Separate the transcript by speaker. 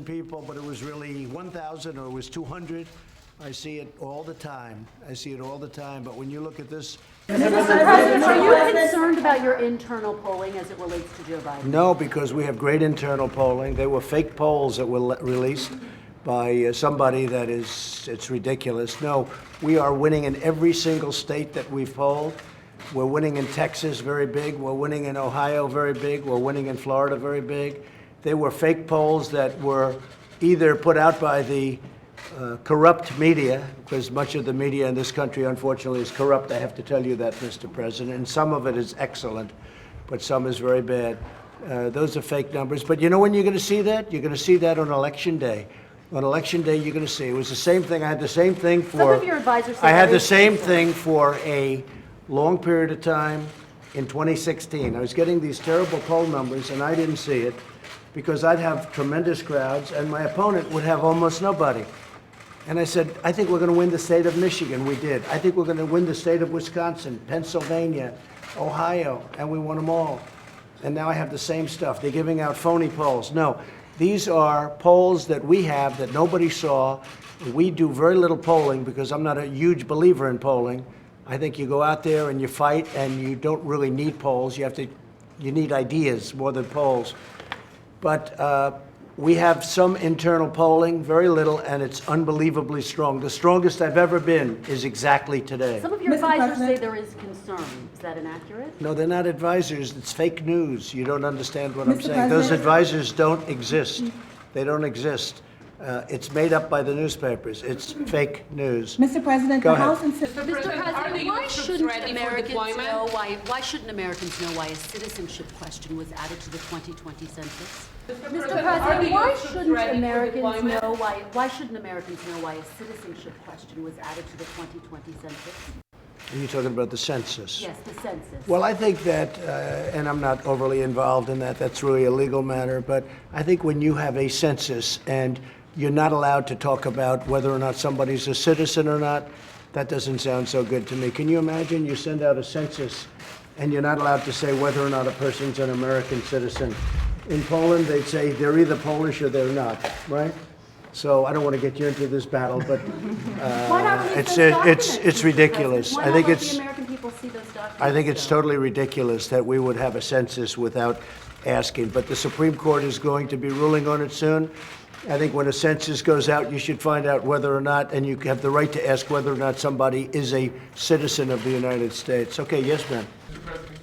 Speaker 1: people, but it was really 1,000 or it was 200. I see it all the time. I see it all the time. But when you look at this,
Speaker 2: Mr. President, are you concerned about your internal polling as it relates to Joe Biden?
Speaker 1: no, because we have great internal polling. They were fake polls that were released by somebody that is, it's ridiculous. No, we are winning in every single state that we've polled. We're winning in Texas very big. We're winning in Ohio very big. We're winning in Florida very big. They were fake polls that were either put out by the corrupt media, because much of the media in this country, unfortunately, is corrupt. I have to tell you that, Mr. President. And some of it is excellent, but some is very bad. Those are fake numbers. But you know when you're going to see that? You're going to see that on Election Day. On Election Day, you're going to see. It was the same thing. I had the same thing for...
Speaker 2: Some of your advisors say
Speaker 1: I had
Speaker 2: that
Speaker 1: the
Speaker 2: is
Speaker 1: same
Speaker 2: concerned.
Speaker 1: thing for a long period of time in 2016. I was getting these terrible poll numbers, and I didn't see it because I'd have tremendous crowds, and my opponent would have almost nobody. And I said, I think we're going to win the state of Michigan. We did. I think we're going to win the state of Wisconsin, Pennsylvania, Ohio, and we won them all. And now I have the same stuff. They're giving out phony polls. No, these are polls that we have that nobody saw. We do very little polling because I'm not a huge believer in polling. I think you go out there and you fight, and you don't really need polls. You need ideas more than polls. But we have some internal polling, very little, and it's unbelievably strong. The strongest I've ever been is exactly today.
Speaker 2: Some of your
Speaker 3: Mr.
Speaker 2: advisors say
Speaker 3: President.
Speaker 2: there is concern. Is that inaccurate?
Speaker 1: No, they're not advisors. It's fake news. You don't understand what I'm
Speaker 3: Mr.
Speaker 1: saying. Those
Speaker 3: President.
Speaker 1: advisors don't exist. They don't exist. It's made up by the newspapers. It's fake news.
Speaker 3: Mr. President,
Speaker 1: Go
Speaker 3: the
Speaker 1: ahead.
Speaker 3: House and Senate.
Speaker 2: Mr. President,
Speaker 4: are the
Speaker 2: why
Speaker 4: U.S. troops
Speaker 2: shouldn't
Speaker 4: ready for
Speaker 2: Americans
Speaker 4: deployment?
Speaker 2: know why shouldn't Americans know why a citizenship question was added to the 2020 census? Mr.
Speaker 4: are the
Speaker 2: President, why
Speaker 4: U.S. troops
Speaker 2: shouldn't
Speaker 4: ready for
Speaker 2: Americans
Speaker 4: deployment?
Speaker 2: know why shouldn't Americans know why a citizenship question was added to the 2020 census?
Speaker 1: Are you talking about the census?
Speaker 2: Yes, the census.
Speaker 1: Well, I think that, and I'm not overly involved in that, that's really a legal matter, but I think when you have a census and you're not allowed to talk about whether or not somebody's a citizen or not, that doesn't sound so good to me. Can you imagine you send out a census and you're not allowed to say whether or not a person's an American citizen? In Poland, they'd say they're either Polish or they're not, right? So I don't want to get you into this battle, but
Speaker 2: Why not release those documents,
Speaker 1: it's
Speaker 2: Mr.
Speaker 1: ridiculous.
Speaker 2: President?
Speaker 1: I think
Speaker 2: Why not let
Speaker 1: it's
Speaker 2: the American people see those documents?
Speaker 1: I think it's
Speaker 2: though?
Speaker 1: totally ridiculous that we would have a census without asking. But the Supreme Court is going to be ruling on it soon. I think when a census goes out, you should find out whether or not, and you have the right to ask whether or not somebody is a citizen of the United States. Okay, yes, ma'am.
Speaker 5: Mr. President,